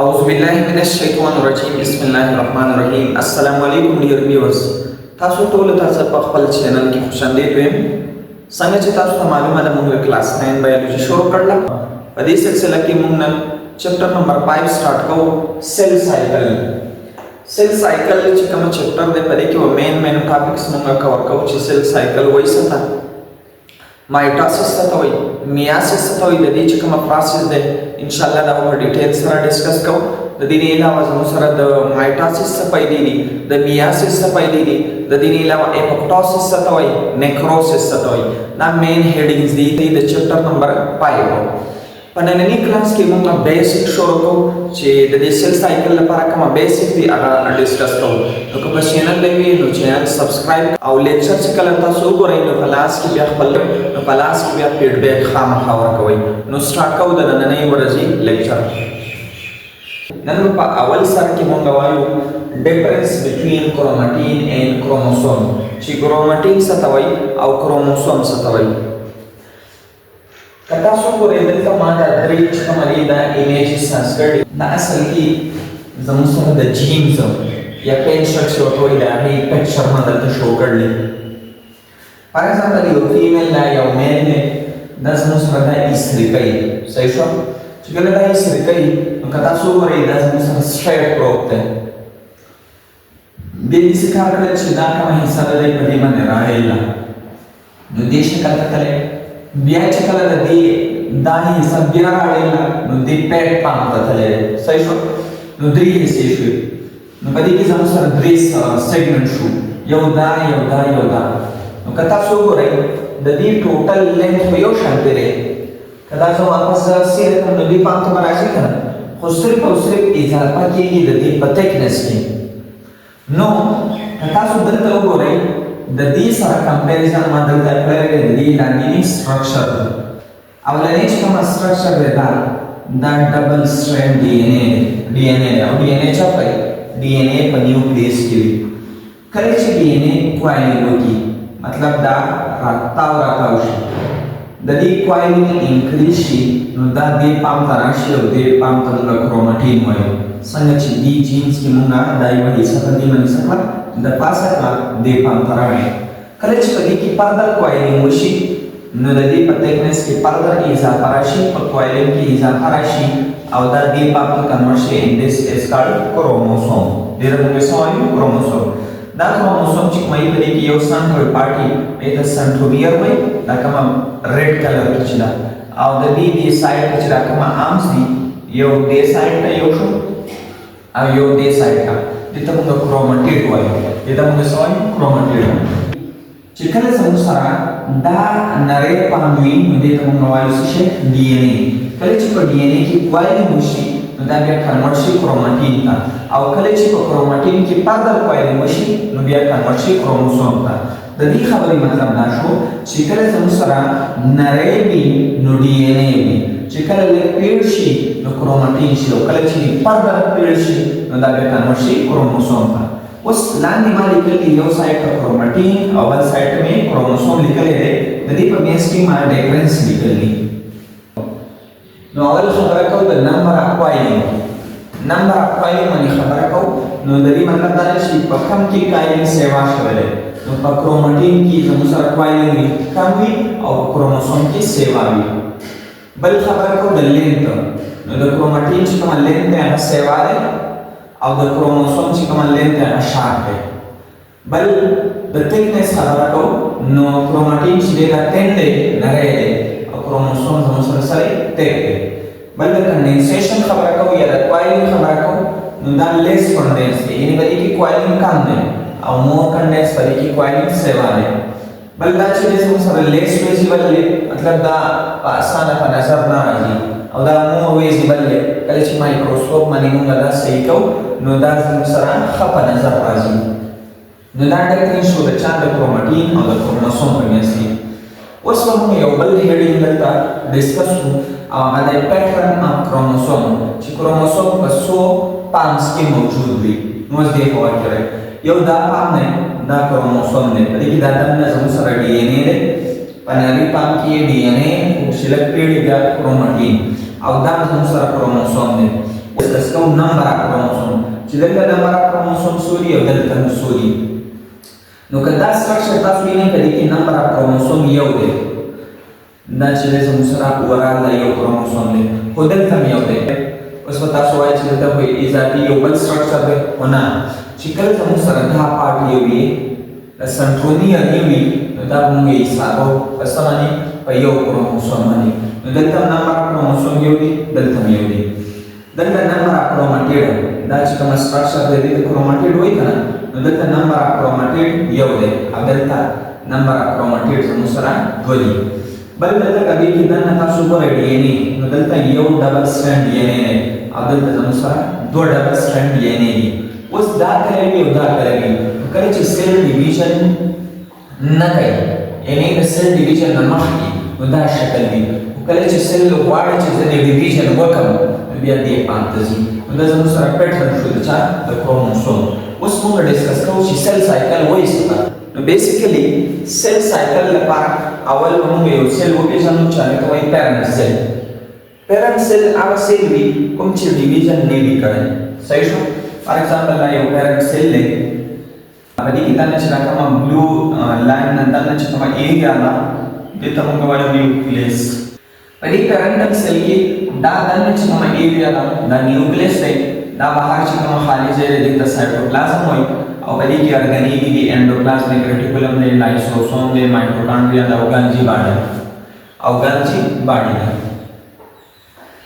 औज़ुबिल्लाहिमिनश्शैतानिर्रजीम बिस्मिल्लाहिर्रहमानिर्रहीम अस्सलामु अलैकुम डियर व्यूअर्स तासु टोल तासा په خپل چینل کې خوشاندید ویم څنګه چې تاسو ته معلومه ده موږ کلاس 9 بایولوژي شروع کړل په دې سلسله کې موږ نن چپټر نمبر 5 سٹارټ کوو سیل سایکل چې کوم چپټر دی په دې کې و مین ټاپکس موږ کور کوو چې سیل سایکل وایي څه ته مایټوسس څه ته وایي میاسس څه ته وایي د دې چې کوم پروسس دی ان شاء الله دا په ډیټیل سره ډیسکس کوو د دې نه علاوه زموږ سره د مایټوسس څه پیدا دي د میاسس څه پیدا دي د دې نه علاوه اپوپټوسس څه ته وایي نیکروسس څه ته وایي دا مین هیډینګز دي د چپټر نمبر 5 په نننی کلاس کې موږ بیسیک شروع کوو چې د دې سیل سایکل لپاره کومه بیسیک دي هغه ډیسکس کوو نو که په چینل دی نو چینل سبسکرایب او لیکچر چې کله تاسو وګورئ نو په لاس کې بیا خپل نو په لاس کې بیا فیډبیک خامخا ورکوئ نو سټارټ کوو د نننۍ ورځې لیکچر نن په اول سر کې موږ وایو ډیفرنس بټوین کروماتین اینڈ کروموسوم چې کروماتین څه ته وایي او کروموسوم څه ته وایي کتا سو ګورې دلته ما دا درې چې کومه دي دا ایمیجز ساس کړي دا اصل کې زموږ سره د جینز یا پین سټرکچر ورته وایي د هغې پکچر ما دلته شو کړلی فار ایگزامپل یو فیمیل دا یو میل دی دا زموږ سره دا ایسري کوي صحیح شو چې کله دا ایسري کوي نو که تاسو وګورئ دا زموږ سره سټریټ پروت دی بیا داسې کار کړی چې دا کومه حصه ده دی په دې باندې راغېله نو دې شکل ته تللی بیا چې کله د دې دا حصه بیا راغېله نو دې پیټ پام ته تللی دی صحیح شو نو درې حصې شوې نو په دې کې زموږ سره درې سیګمنټ شو یو دا نو که تاسو وګورئ د دې ټوټل لینث په یو شان دی که دا زه واپس سیر کړم نو دې پام ته به راځي که نه خو صرف او صرف اضافه کېږي د دې په تکنس کې نو که تاسو دلته وګورئ د دې سره کمپیریزن ما دلته کړی دی د دې لاندینی سټرکچر اولنی چې کومه سټرکچر دی دا ډبل سټرینډ ډي ان اے او ډي ان اے چاپ کوي ډي ان اے په نیوکلیس کې وي کله چې ډي ان اے کوایلینګ وکړي مطلب دا راتاو شي د دې کوایلینګ انکریز شي نو دا دې پام ته راشي او دې پام ته موږ کروماتین وایو څنګه چې دې جینز کې موږ دا یوه حصه په دې باندې څه کړه د پاسه کړه دې پام ته راغی کله چې په دې کې فردر کوایلینګ وشي نو د دې په تکنس کې فردر اضافه راشي په کوایلینګ کې اضافه راشي او دا دې پام ته کنورټ شي ان دس از کالډ کروموسوم دې ته موږ څه وایو کروموسوم دا کروموسوم چې کومه په دې کې یو سنټرل پارټي د سنټرومیر وایي دا کومه ریډ کلر کې چې ده او د دې سایډ چې دا کومه آرمز دي یو دې سایډ ته یو شو او یو دې سایډ ته دې ته موږ کروماټیډ وایو دې ته موږ څه وایو کروماټیډ چې کله زموږ سره دا نری پام وي نو دې ته موږ وایو څه شی ډي ان اے کله چې په ډي ان اے کې کوایلینګ وشي نو دا بیا کنورټ شي کروماتین ته او کله چې په کروماتین کې فردر کوایلینګ وشي نو بیا کنورټ شي کروموسوم ته د دې خبرې مطلب دا شو چې کله زموږ سره نری وي نو ډي ان اے وي چې کله لږ پیړ شي نو کروماتین شي او کله چې فردر پیړ شي نو دا بیا کنورټ شي کروموسوم ته اوس لاندې ما لیکلي یو سایډ ته کروماتین او بل سایډ ته مې کروموسوم لیکلی دی د دې په منځ کې ما ډیفرنس لیکلی نو اول خبره کوو د نمبر اف کوایلینګ باندې خبره کوو نو د دې مطلب دا دی چې په کوم کې کوایلینګ سیوا شوی دی نو په کروماتین کې زموږ سره کوایلینګ کم وي او په کروموسوم کې سیوا وي بل خبره کوو د لینث نو د کروماتین چې کومه لینث دی هغه سیوا دی او د کروموسوم چې کومه لینث دی هغه شارپ دی بل د تکنس خبره کوو نو کروماتین چې دی دا تن دی نری دی او کروموسوم زموږ سره سره تک دی بل د کنډنسیشن خبره کوو یا د کوایلینګ خبره کوو نو دا لیس کنډنس دی یعنی په دې کې کوایلینګ کم دی او مور کنډنس په دې کې کوایلینګ سیوا دی بل دا چې زموږ سره لیس ویزیبل دی مطلب دا په اسانه په نظر نه راځي او دا مور ویزیبل دی کله چې مایکروسکوپ باندې موږ دا صحیح کوو نو دا زموږ سره ښه په نظر راځي نو دا ډیفرنس شو د چا د کروماتین او د کروموسوم په منځ کې اوس به موږ یو بل هیډینګ دلته ډسکس کړو او هغه دی پیټرن اف کروموسوم چې کروموسوم په څو پامز کې موجود وي نو اوس دې په وکړئ یو دا پام دی دا کروموسوم دی په دې کې دا دننه زموږ سره ډي ان اے دی په نري پام کې ډي ان اے او شلک پیډ بیا کروماتین او دا زموږ سره کروموسوم دی discuss کوم نمبر اف کروموسوم چې دلته نمبر اف کروموسوم سوري او دلته نو سوري نو کدا سټرکچر تاسو وینئ کله کې نمبر اف کروموسوم یو دی دا چې زموږ سره اورال دا یو کروموسوم دی خو دلته یو دی اوس په تاسو وایي چې دلته وایي اضافي یو بل سټرکچر دی خو نه چې کله زموږ سره دا پارټ یو وي د سنټرونیر یو وي نو دا موږ یې حسابو په څه باندې په یو کروموسوم باندې نو دلته نمبر اف کروموسوم یو دی دلته یو دی دلته نمبر اف کروماټیډ دا چې کوم سټرکچر دی د کروماټیډ وایي کنه نو دلته نمبر اف کروماټیډ یو دی او دلته نمبر اف کروماټیډ زموږ سره دوه دي بل دلته کبي کې دنه تاسو ګورئ ډي ان اي نو دلته یو ډبل سټرینډ ډي ان اي دی او دلته زموږ سره دوه ډبل سټرینډ ډي ان اي دي اوس دا کله وي او دا کله وي کله چې سیل ډیویژن نه کوي یعنی د سیل ډیویژن نه مخکې نو دا شکل وي کله چې سیل غواړي چې زه د ډیویژن وکړم بیا دې پانتزي نو دا زموږ سره پیټرن شو د چا د کروموسوم اوس موږ ډیسکس کوو چې سیل سایکل وایي څه نو بیسیکلی سیل سایکل لپاره اول موږ یو سیل وپېژنو چې هغه ته وایي پیرنټ سیل پیرنټ سیل هغه سیل وي کوم چې ډیویژن نه وي کړی صحیح شو فار ایگزامپل دا یو پیرنټ سیل دی په دې کې دا چې دا کومه بلو لاین نه دا چې کومه ایریا ده دې ته موږ وایو نیوکلیس په دې پیرنټل سیل کې دا دنه چې کومه ایریا ده دا نیوکلیس دی دا بهر چې کومه خالي ځای دی د سایټوپلازم وایي او په دې کې ارګانیل دي انډوپلازمیک ریټیکولم دی لایسوسوم دی مایټوکانډریا دا او ګانجي باډي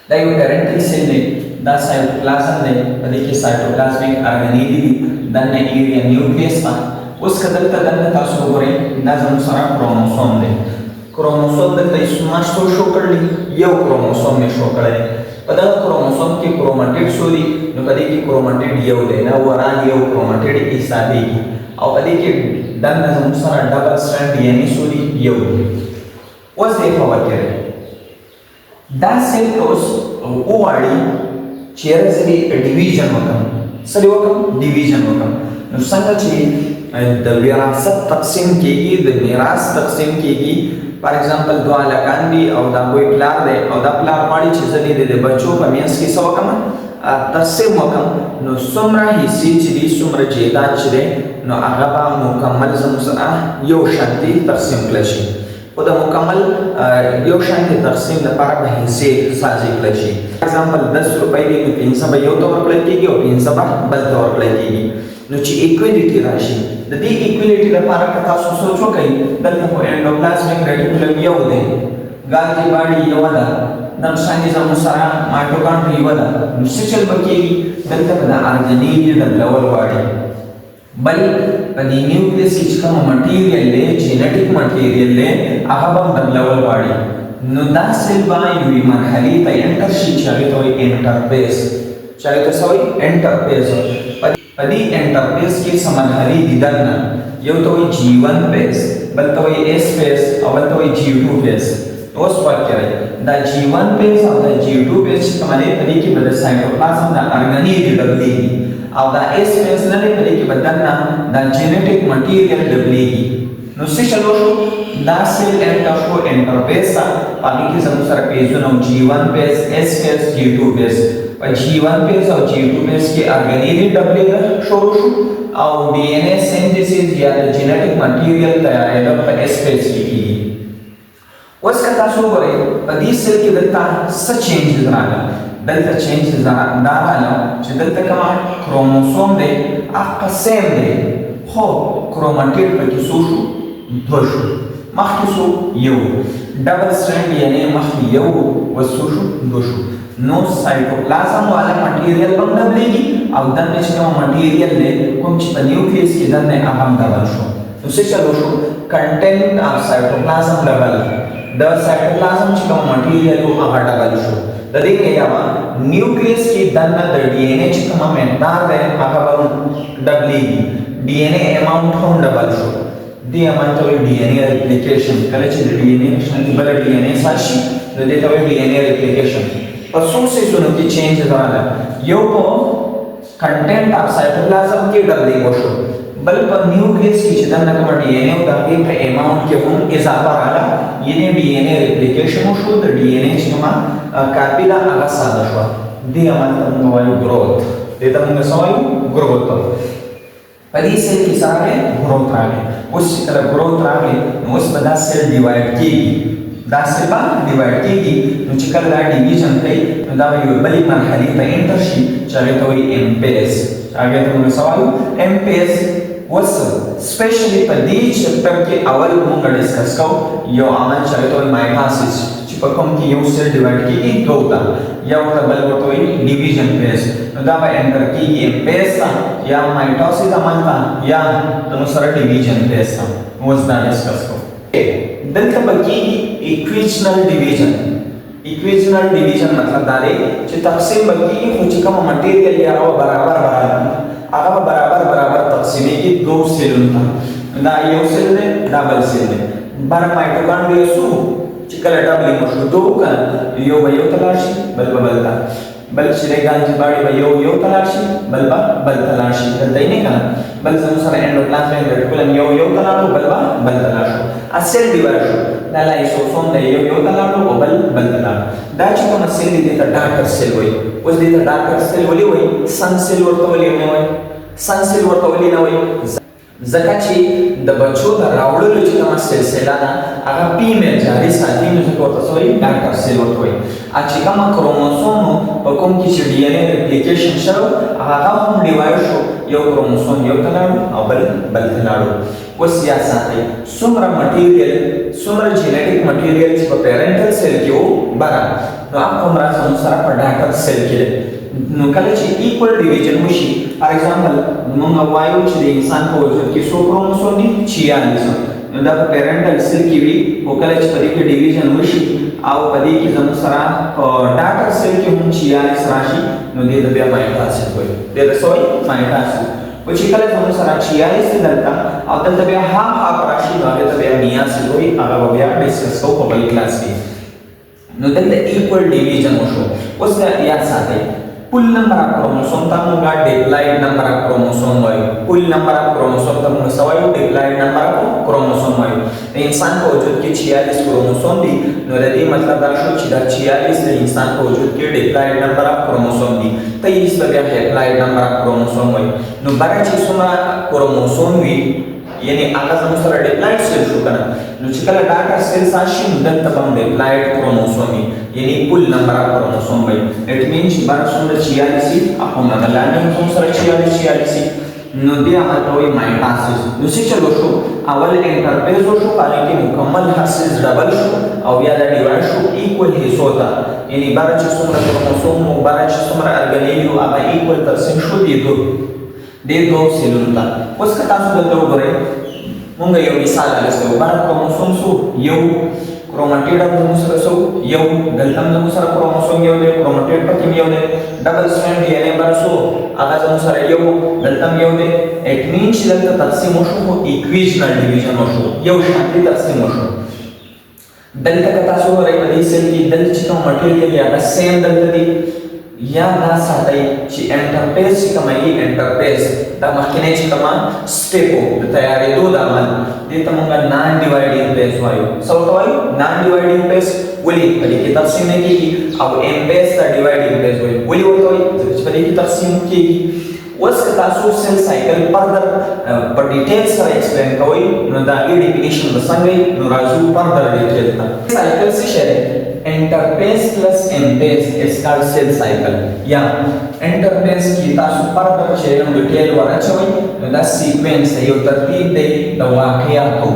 دا یو پیرنټل سیل دی دا سایټوپلازم دی په دې کې سایټوپلازمیک ارګانیل دي دنه ایریا نیوکلیس ما اوس کله دنه تاسو وګورئ دا زموږ سره کروموسوم دی کروموسوم دلته سماشتو شو کړلی یو کروموسوم یې شو کړی په دغه کروموسوم کې کروماټیډ سوري نو په دې کې کروماټیډ یو دی نه وران یو کروماټیډ حسابېږي او په دې کې دنه زموږ سره ډبل سټرینډ یعنی سوري یو دی اوس دې په وکړئ دا سیل اوس وغواړي چې یې ډیویژن وکړم څه دې وکړم ډیویژن وکړم نو څنګه چې د وراثت تقسیم کېږي د میراث تقسیم کېږي فار ایگزامپل دوه هلکان دي او دا کوئی پلار دی او دا پلار غواړي چې زه دې د بچو په منځ کې څه وکړم تقسیم وکړم نو څومره حصې چې دي څومره جایداد چې دی نو هغه به مکمل زموږ سره یو شانتي تقسیم کړی شي خو د مکمل یو شانتي تقسیم لپاره به حصې سازي کړی شي فار ایگزامپل 10 روپۍ دي نو 500 به یو ته ورکړی کېږي او 500 به بل ته ورکړی کېږي نو چې ایکویلیټي راشي د دې ایکویلیټي لپاره که تاسو سوچ وکړئ دلته خو انډوپلازمیک ریټیکولم یو دی ګالجي باډي یو ده نقشانې زموږ سره مایټوکانډریا یو ده نو څه چل به کېږي دلته به د ارګانیل ډبلول غواړي بل په دې نیوکلیس کې چې کوم مټیریل دی جینیټیک مټیریل دی هغه به بدلول غواړي نو دا سیل به یوې مرحلې ته انټر شي چې هغې ته وایي انټرفیس چې هغې ته څه وایي انټرفیس په دې انټرفیس کې څه مرحلې دي دننه یو ته وایي G1 فیز بل ته وایي S فیز او بل ته وایي G2 فیز اوس وکړئ دا G1 فیز او دا G2 فیز چې کومه دی په دې کې به د سایټوپلازم د ارګانیل ډبلیږي او دا S فیز نه دی په دې کې به دننه دا جینیټیک مټیریل ډبلیږي نو څه چلو شو دا سیل انټر شو انټرفیس ته هغې کې زموږ سره فیزونه G1 فیز S فیز G2 فیز په G1 فیز او G2 فیز کې ارګانیل ډبلیږي شروع شو او ډي ان اے سینتھیسس یا د جینیټیک مټیریل تیارېدل په S فیز کې کېږي اوس که تاسو وګورئ په دې سیل کې دلته څه چینجز راغله دلته چینجز دا راغله چې دلته کومه کروموسوم دی هغه سیم دی خو کروماټیډ پکې څو شو دوه شو مخکې څو یو ډبل سټرینډ یعنی مخکې یو اوس څو شو دوه شو نو سایټوپلازم والا مټیریل هم ډبلیږي او دننه چې کوم مټیریل دی کوم چې په نیوکلیس کې دننه هغه هم ډبل شو نو څه چلو شو کنټینټ اف سایټوپلازم ډبل د سایټوپلازم چې کوم مټیریل هغه ډبل شو د دې علاوه نیوکلیس کې دننه د ډي ان اے چې کوم مقدار دی هغه به ډبلیږي ډي ان اے اماونټ هم ډبل شو دې اماونټ ته ډي ان اے ریپلیکیشن کله چې ډي ان اے شنه بل ډي ان اے ساشي نو دې ته ډي ان اے ریپلیکیشن په څو سيزونو کې چینج راغله یو په کنټینټ اف سایټوپلازم کې ډبلیږي وشو بل په نیوکلیس کې چې دنه کوم ډي ان اے او د هغې په اماونټ کې هم اضافه راغله یعنې ډي ان اے ریپلیکیشن وشو د ډي ان اے چې کومه کاپي ده هغه ساده شوه دې عمل ته موږ وایو growth. دې ته موږ څه وایو؟ growth. په دې سیل کې څه راغلی؟ growth راغلی. اوس چې کله growth راغلی نو اوس به دا سیل ډیوایډ کېږي. دا سیل به ډیوایډ کېږي نو چې کله دا ډیویژن کوي نو دا به یوې بلې مرحلې ته انټر شي چې هغې ته وایي امپیز. هغې ته موږ څه وایو؟ امپیز. اوس سپیشلی په دې چپټر کې اول موږ ډسکس کوو یو عمل چې هغې ته وایي مایټاسیس، چې په کوم کې یو سیل ډیوایډ کېږي دوو ته، یا ورته بل ورته وایي ډیویژن فیز. نو دا به انټر کېږي امپیز ته یا مایټاسیس عمل ته یا نو سره ډیویژن فیز ته. اوس دا ډسکس کوو. دلته به کېږي ایکویشنل ډیویژن. ایکویشنل ډیویژن مطلب دا دی چې تقسیم به کېږي خو چې کومه مټیریل یې هغه برابر هغه برابر تقسیمېږي دوو سیلونو ته. دا یو سیل دی، دا بل سیل دی. بر مایټوکانډریا څو چې کله ډبلینګ وشو دوه وکړه، یو به یو ته لاړ شي بل به بل ته، بل چې دی ګانجې باډي به یو ته لاړ شي بل به بل ته لاړ شي. دلته یې نه که نه بل زموږ سره انډوپلازمیک ریټیکولم یو ته لاړو بل به بل ته لاړ شو. سیل ډیوایډ شو. دا لایسوسوم دی یو ته لاړو او بل ته لاړو. دا چې کومه سیل دی دې ته ډاکټر سیل وایي. اوس دې ته ډاکټر سیل ولې وایي؟ سن سیل ورته ولې نه وایي؟ سن سیل ورته ولې نه وایي؟ ځکه چې د بچو د راوړلو چې کومه سلسله ده هغه فیمیل جاري ساتي، نو ځکه ورته څه وایي؟ ډاکټر سیل ورته وایي. چې کومه کروموسوم په کوم کې چې ډي ان اے ریپلیکیشن شو هغه هم ډیوایډ شو، یو کروموسوم یو ته لاړو او بل ته لاړو. اوس یا ساتئ څومره مټیریل څومره جینیټیک مټیریل چې په پیرنټل سیل کې وو بره نو هغه همراه زموږ سره په ډاکټر سیل کې دی. نو کله چې ایکول ډیویژن وشي، فار ایگزامپل موږ وایو چې د انسان په وجود کې څو کروموسوم دي؟ 46. نو دا په پیرنټل سیل کې وي، خو کله چې په دې کې ډیویژن وشي او په دې کې زموږ سره په ډاکټر سیل کې هم 46 راشي نو دې ته بیا مایټاسیس وایي. دې ته څه وایي؟ مایټاسیس. و چې کله زموږ سره 46 دلته او دلته بیا هاف راشي نو هغې ته بیا میاسیس وایي. هغه به بیا ډسکس کوو په بل کلاس کې. نو دلته ایکول ډیویژن وشو. اوس یاد ساتئ कुल नंबर ऑफ क्रोमोसोम ता मुंगा डिप्लॉइड नंबर ऑफ क्रोमोसोम वायु. कुल नंबर ऑफ क्रोमोसोम ता मुंगा सवायु डिप्लॉइड नंबर ऑफ क्रोमोसोम वायु. इंसान को वजूद के 46 क्रोमोसोम दी नो रदी मतलब दा शो छिदा 46 ने इंसान को वजूद के डिप्लॉइड नंबर ऑफ क्रोमोसोम दी त इस पर या डिप्लॉइड नंबर ऑफ क्रोमोसोम वायु. नो बारा ची सुमा क्रोमोसोम वी यानी आकाश में सर डिप्लॉइड सेल शो करना नो चिकला डाटा सेल साशी मुदत तबम डिप्लॉइड क्रोमोसोम यानी कुल नंबर ऑफ क्रोमोसोम भाई. इट मींस बारा सुंदर 46 आपको मतलब नहीं सर 46 नो दिया मतलब माइटोसिस. दूसरी चलो शो अवल इंटरफेस शो काले के मुकम्मल हर्सिस डबल शो और या दा डिवाइड शो इक्वल हिस्सा होता यानी बारा ची सुंदर क्रोमोसोम बारा ची सुंदर ऑर्गेनेल अब इक्वल तकसीम शो दे दो सेलुलर ता. उसका तासु दलते वगैरे मुंगा यो मिसाल आलेस्तो बारा क्रोमोसोम सो यो क्रोमॅटिड मुसर सो यो दलतम मुसर क्रोमोसोम यो दे क्रोमॅटिड पतिम यो दे डबल स्ट्रैंड डीएनए बारा सो आगा मुसर यो दलतम यो दे. इट मींस दलता तकसीम शो हो इक्वेशनल डिवीजन शो यो शांति तकसीम शो दलता का तासु रे बदी सेल की दल चितो मटेरियल या सेम दलता दी या ना साथै ची इंटरफेस ची कमाई इंटरफेस दा मखने ची कमा स्टेपो तयारी दो दामन दे तमंगा नॉन डिवाइडिंग पेज वायु सो तो वायु नॉन डिवाइडिंग पेज वली परी की तकसीम ने की अब एम पेज दा डिवाइडिंग पेज वली वली होतो है परी की तकसीम की वस तासु सेल साइकिल फर्दर पर डिटेल्स का एक्सप्लेन कोई नो दा डेफिनेशन बसंगे नो राजू फर्दर डिटेल ता साइकिल से शेयर इंटरफेस प्लस एम्पेस इज कॉल्ड सेल साइकिल या इंटरफेस की तासु फर्दर शेयर डिटेल वरा चोई दा सीक्वेंस है यो तरतीब दे द वाकयातो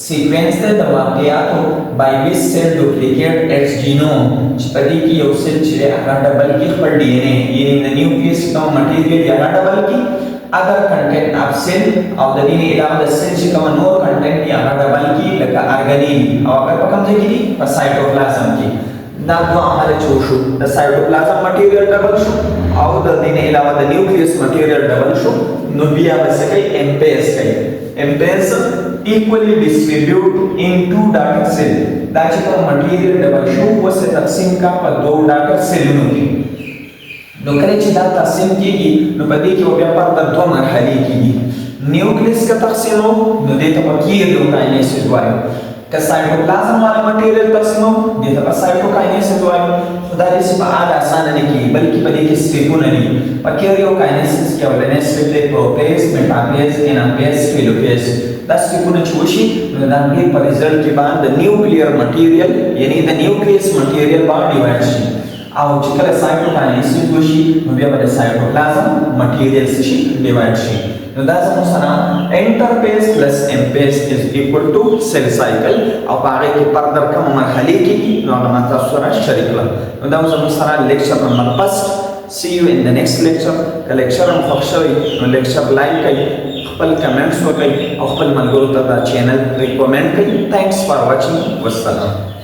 सीक्वेंस दे द वाकयातो by which cell duplicate its genome चिपदी की यो सेल छिरे अगर डबल की पर डीएनए ये इन द न्यूक्लियस का मटेरियल या डबल की other content of cell of the DNA अलावा the cell ची कमा no content या डबल की लगा ऑर्गेनेल और अगर पकम जगी पर साइटोप्लाज्म की ना तो हमारे चोशु the cytoplasm material double शो और the DNA अलावा the nucleus material double शो नो बिया बस कई एम्पेस equally distribute in two daughter cell दाची का material double शो वो से तकसीम का पर दो daughter cell होती नो करे ची दा तकसीम कीगी नो बदी की वो व्यापार दा दो मरहले कीगी न्यूक्लियस का तकसीम हो नो देता पर की दो काइनेसिस वायु که سایټوپلازم والا مټیریل تقسیمو دې ته سایټوکاینیسس وایو. دا داسې په عاد اسانه نه کېږي بلکې په دې کې سټیپونه دي. په کیریوکاینیسس کې اولنی سټیپ دی پروپیز، میټاپیز، اناپیز، ټیلوپیز. دا سټیپونه چې وشي نو د هغې په ریزلټ کې به د نیوکلیر مټیریل یعنی د نیوکلیس مټیریل به ډیوایډ شي او چې کله سایټوکاینیسس وشي نو بیا به د سایټوپلازم مټیریل شي ډیوایډ شي. نو دا زموږ سره انټرفیس پلس امپیس از ایکوال ټو سیل سایکل او په هغې کې فردر کومه مرحلې کېږي نو هغه ما تاسو سره شریک کړل. نو دا زموږ سره لیکچر نمبر فسټ. See you in the next lecture. که لیکچر هم خوښ شوی نو لیکچر لایک کړئ، خپل کمنټس وکړئ او خپل ملګرو ته دا چینل ریکمنډ کړئ. تھینکس فار واچینګ. والسلام.